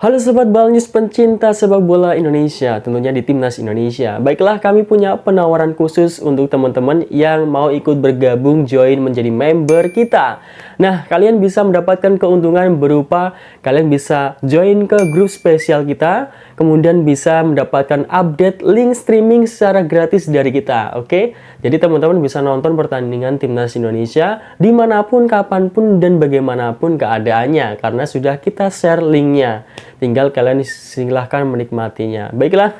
Halo Sobat Balnews pencinta sepak bola Indonesia, tentunya di Timnas Indonesia. Baiklah, kami punya penawaran khusus untuk teman-teman yang mau ikut bergabung join menjadi member kita. Nah, kalian bisa mendapatkan keuntungan berupa kalian bisa join ke grup spesial kita, kemudian bisa mendapatkan update link streaming secara gratis dari kita, oke? Jadi teman-teman bisa nonton pertandingan Timnas Indonesia dimanapun, kapanpun, dan bagaimanapun keadaannya, karena sudah kita share linknya. Tinggal kalian silahkan menikmatinya. Baiklah,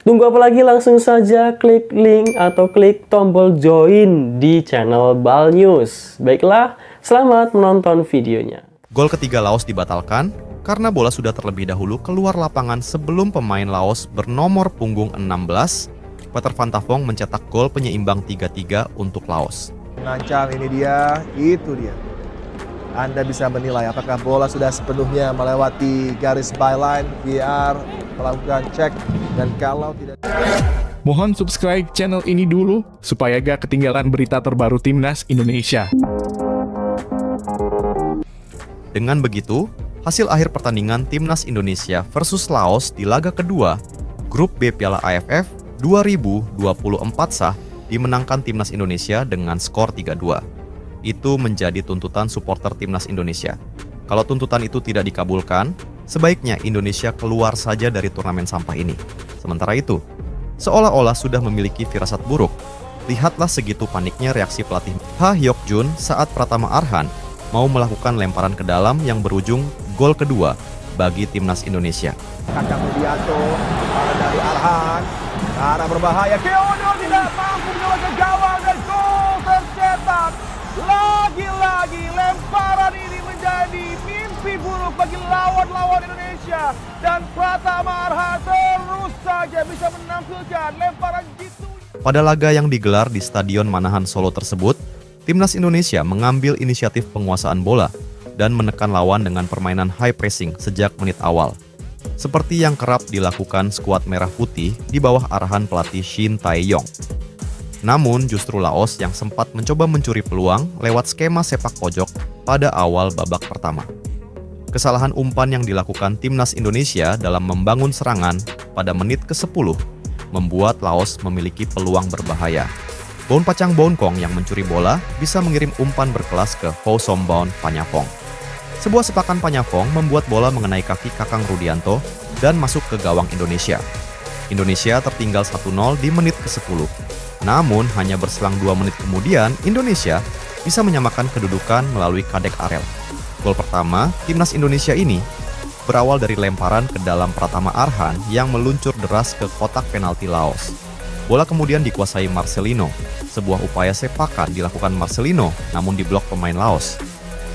tunggu apa lagi? Langsung saja klik link atau klik tombol join di channel Balnews. Baiklah, selamat menonton videonya. Gol ketiga Laos dibatalkan karena bola sudah terlebih dahulu keluar lapangan sebelum pemain Laos bernomor punggung 16, Peter Van Tavong mencetak gol penyeimbang 3-3 untuk Laos. Mengancam, ini dia, itu dia. Anda bisa menilai apakah bola sudah sepenuhnya melewati garis byline, VAR melakukan cek, dan kalau tidak... Mohon subscribe channel ini dulu supaya gak ketinggalan berita terbaru Timnas Indonesia. Dengan begitu, hasil akhir pertandingan Timnas Indonesia versus Laos di laga kedua Grup B Piala AFF 2024 sah dimenangkan Timnas Indonesia dengan skor 3-2. Itu menjadi tuntutan supporter Timnas Indonesia. Kalau tuntutan itu tidak dikabulkan, sebaiknya Indonesia keluar saja dari turnamen sampah ini. Sementara itu, seolah-olah sudah memiliki firasat buruk. Lihatlah segitu paniknya reaksi pelatih Ha Hyok Jun saat Pratama Arhan mau melakukan lemparan ke dalam yang berujung gol kedua bagi Timnas Indonesia. Kakak Mudianto, dari Arhan, ke arah berbahaya. Keono tidak mampu menyelamatkan gawang dan gol tercetak. Lagi-lagi lemparan ini menjadi mimpi buruk bagi lawan-lawan Indonesia. Dan Pratama Arhan terus saja bisa menampilkan lemparan jitu. Pada laga yang digelar di Stadion Manahan Solo tersebut, Timnas Indonesia mengambil inisiatif penguasaan bola dan menekan lawan dengan permainan high pressing sejak menit awal. Seperti yang kerap dilakukan skuad merah putih di bawah arahan pelatih Shin Tae-yong. Namun justru Laos yang sempat mencoba mencuri peluang lewat skema sepak pojok pada awal babak pertama. Kesalahan umpan yang dilakukan Timnas Indonesia dalam membangun serangan pada menit ke-10 membuat Laos memiliki peluang berbahaya. Bounpachang Bounkong yang mencuri bola bisa mengirim umpan berkelas ke Phousombon Phanyavong. Sebuah sepakan Phanyavong membuat bola mengenai kaki Kakang Rudianto dan masuk ke gawang Indonesia. Indonesia tertinggal 1-0 di menit ke-10. Namun, hanya berselang 2 menit kemudian, Indonesia bisa menyamakan kedudukan melalui Kadek Arel. Gol pertama, Timnas Indonesia ini berawal dari lemparan ke dalam Pratama Arhan yang meluncur deras ke kotak penalti Laos. Bola kemudian dikuasai Marcelino. Sebuah upaya sepakan dilakukan Marcelino, namun diblok pemain Laos.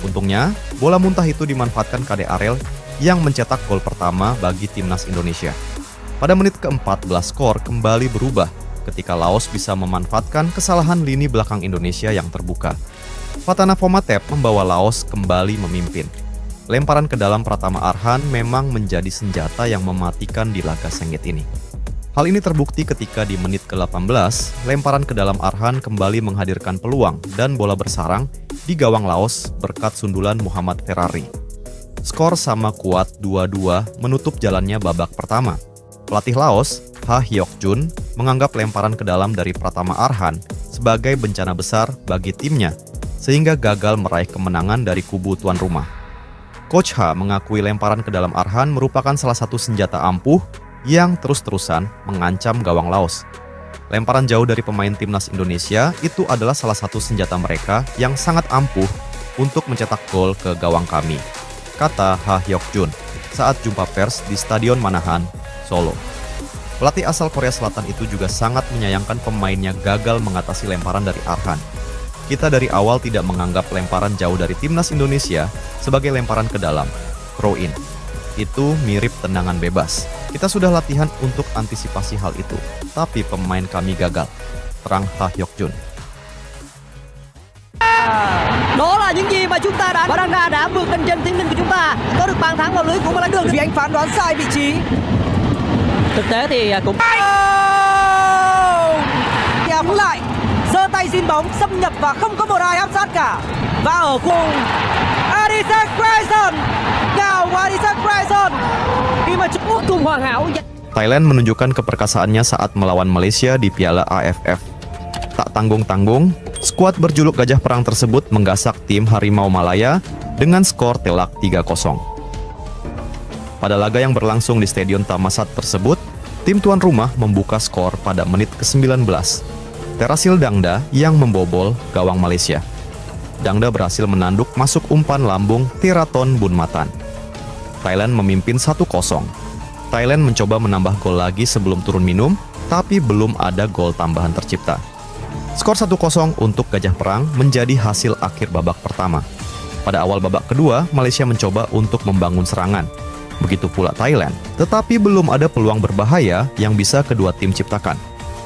Untungnya, bola muntah itu dimanfaatkan Kadek Arel yang mencetak gol pertama bagi Timnas Indonesia. Pada menit ke-14, skor kembali berubah ketika Laos bisa memanfaatkan kesalahan lini belakang Indonesia yang terbuka. Fatana Fomatep membawa Laos kembali memimpin. Lemparan ke dalam Pratama Arhan memang menjadi senjata yang mematikan di laga sengit ini. Hal ini terbukti ketika di menit ke-18, lemparan ke dalam Arhan kembali menghadirkan peluang dan bola bersarang di gawang Laos berkat sundulan Muhammad Ferrari. Skor sama kuat 2-2 menutup jalannya babak pertama. Pelatih Laos, Ha Hyok Jun, menganggap lemparan ke dalam dari Pratama Arhan sebagai bencana besar bagi timnya, sehingga gagal meraih kemenangan dari kubu tuan rumah. Coach Ha mengakui lemparan ke dalam Arhan merupakan salah satu senjata ampuh yang terus-terusan mengancam gawang Laos. Lemparan jauh dari pemain Timnas Indonesia itu adalah salah satu senjata mereka yang sangat ampuh untuk mencetak gol ke gawang kami, kata Ha Hyok Jun saat jumpa pers di Stadion Manahan, Solo. Pelatih asal Korea Selatan itu juga sangat menyayangkan pemainnya gagal mengatasi lemparan dari Arhan. Kita dari awal tidak menganggap lemparan jauh dari Timnas Indonesia sebagai lemparan ke dalam, throw in. Itu mirip tendangan bebas. Kita sudah latihan untuk antisipasi hal itu, tapi pemain kami gagal, terang Ha Hyok Jun. Đó là những gì mà chúng ta đã vượt lên chân tiếng Ninh của chúng ta, có được bàn thắng vào lưới cũng là đường vì anh phán đoán sai vị trí. Thực tế thì cũng cũng lại giơ tay xin bóng xâm nhập và không có một ai áp sát cả. Và ở cùng Adison Grayson, nào của Adison Grayson hoàn hảo. Thailand menunjukkan keperkasaannya saat melawan Malaysia di Piala AFF. Tak tanggung-tanggung, skuad berjuluk Gajah Perang tersebut menggasak tim Harimau Malaya dengan skor telak 3-0. Pada laga yang berlangsung di Stadion Thammasat tersebut, tim tuan rumah membuka skor pada menit ke-19. Terasil Dangda yang membobol gawang Malaysia. Dangda berhasil menanduk masuk umpan lambung Thiraton Bunmatan. Thailand memimpin 1-0. Thailand mencoba menambah gol lagi sebelum turun minum, tapi belum ada gol tambahan tercipta. Skor 1-0 untuk Gajah Perang menjadi hasil akhir babak pertama. Pada awal babak kedua, Malaysia mencoba untuk membangun serangan. Begitu pula Thailand, tetapi belum ada peluang berbahaya yang bisa kedua tim ciptakan.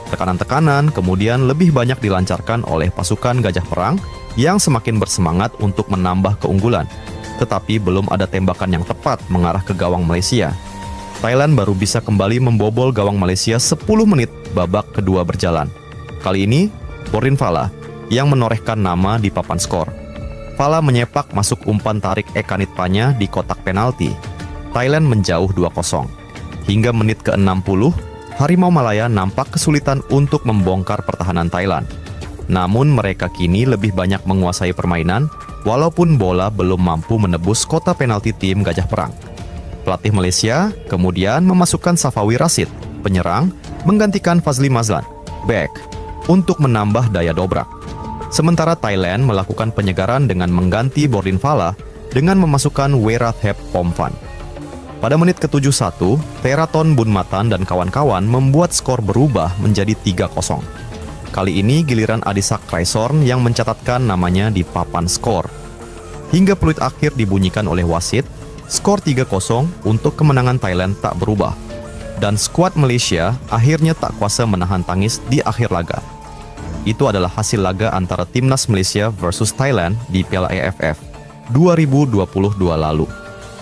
Tekanan-tekanan kemudian lebih banyak dilancarkan oleh pasukan Gajah Perang yang semakin bersemangat untuk menambah keunggulan. Tetapi belum ada tembakan yang tepat mengarah ke gawang Malaysia. Thailand baru bisa kembali membobol gawang Malaysia 10 menit babak kedua berjalan. Kali ini, Borin Fala yang menorehkan nama di papan skor. Fala menyepak masuk umpan tarik Ekanitpanya di kotak penalti. Thailand menjauh 2-0. Hingga menit ke-60, Harimau Malaya nampak kesulitan untuk membongkar pertahanan Thailand. Namun mereka kini lebih banyak menguasai permainan, walaupun bola belum mampu menebus kotak penalti tim Gajah Perang. Pelatih Malaysia kemudian memasukkan Safawi Rashid, penyerang, menggantikan Fazli Mazlan, back, untuk menambah daya dobrak. Sementara Thailand melakukan penyegaran dengan mengganti Borin Fala dengan memasukkan Werathep Pomfan. Pada menit ke-71, Thiraton Bunmatan dan kawan-kawan membuat skor berubah menjadi 3-0. Kali ini giliran Adisak Kraisorn yang mencatatkan namanya di papan skor. Hingga peluit akhir dibunyikan oleh wasit, skor 3-0 untuk kemenangan Thailand tak berubah. Dan skuad Malaysia akhirnya tak kuasa menahan tangis di akhir laga. Itu adalah hasil laga antara Timnas Malaysia versus Thailand di Piala AFF 2022 lalu.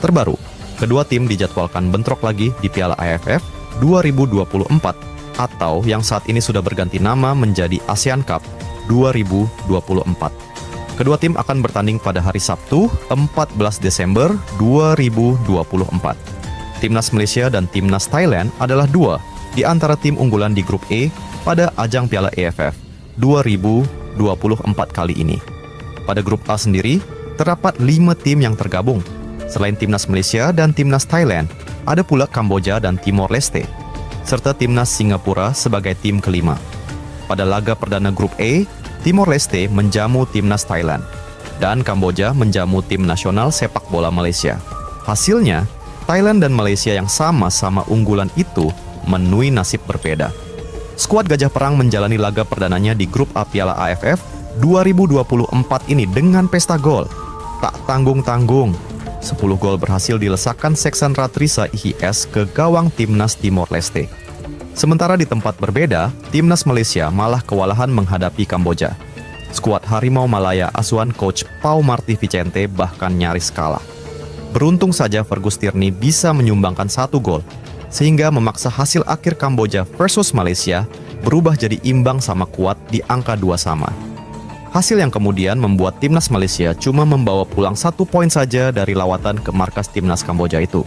Terbaru, kedua tim dijadwalkan bentrok lagi di Piala AFF 2024 atau yang saat ini sudah berganti nama menjadi ASEAN Cup 2024. Kedua tim akan bertanding pada hari Sabtu, 14 Desember 2024. Timnas Malaysia dan Timnas Thailand adalah dua di antara tim unggulan di grup E pada ajang Piala AFF 2024 kali ini. Pada grup A sendiri, terdapat 5 tim yang tergabung. Selain Timnas Malaysia dan Timnas Thailand, ada pula Kamboja dan Timor Leste, serta Timnas Singapura sebagai tim kelima. Pada laga perdana grup E, Timor Leste menjamu Timnas Thailand, dan Kamboja menjamu tim nasional sepak bola Malaysia. Hasilnya, Thailand dan Malaysia yang sama-sama unggulan itu menui nasib berbeda. Skuad Gajah Perang menjalani laga perdananya di grup A Piala AFF 2024 ini dengan pesta gol. Tak tanggung-tanggung, 10 gol berhasil dilesakkan Seksan Ratrisa IHS ke gawang Timnas Timor Leste. Sementara di tempat berbeda, Timnas Malaysia malah kewalahan menghadapi Kamboja. Skuad Harimau Malaya asuhan coach Pau Marti Vicente bahkan nyaris kalah. Beruntung saja Fergus Tierney bisa menyumbangkan 1 gol, sehingga memaksa hasil akhir Kamboja versus Malaysia berubah jadi imbang sama kuat di angka 2 sama. Hasil yang kemudian membuat Timnas Malaysia cuma membawa pulang 1 poin saja dari lawatan ke markas Timnas Kamboja itu.